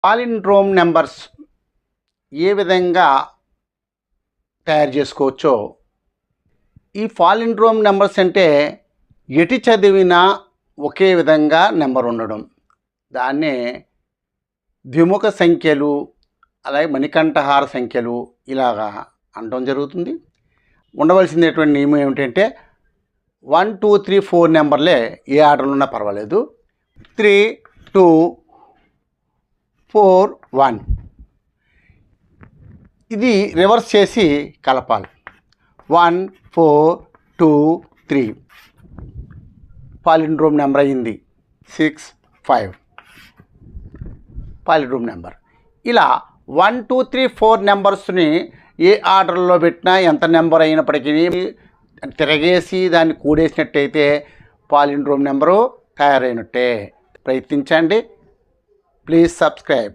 Palindrome numbers ఏ విధంగా తయారు చేసుకోవచ్చో, ఈ పాలిండ్రోమ్ నెంబర్స్ అంటే ఎటు చదివినా ఒకే విధంగా నెంబర్ ఉండడం, దాన్నే ద్విముఖ సంఖ్యలు, అలాగే మణికంఠహార సంఖ్యలు ఇలాగా అనడం జరుగుతుంది. ఉండవలసినటువంటి నియమం ఏమిటంటే 1 2 3 4 నెంబర్లే ఏ ఆర్డర్లో ఉన్నా పర్వాలేదు. 3 2 4 1 ఇది రివర్స్ చేసి కలపాలి. 1 4 2 3 పాలిండ్రోమ్ నెంబర్ అయింది. 6 5 పాలిండ్రోమ్ నెంబర్. ఇలా 1 2 3 4 నెంబర్స్ని ఏ ఆర్డర్లో పెట్టినా ఎంత నెంబర్ అయినప్పటికీ తిరగేసి దాన్ని కూడేసినట్టయితే పాలిండ్రోమ్ నెంబరు తయారైనట్టే. ప్రయత్నించండి. Please subscribe.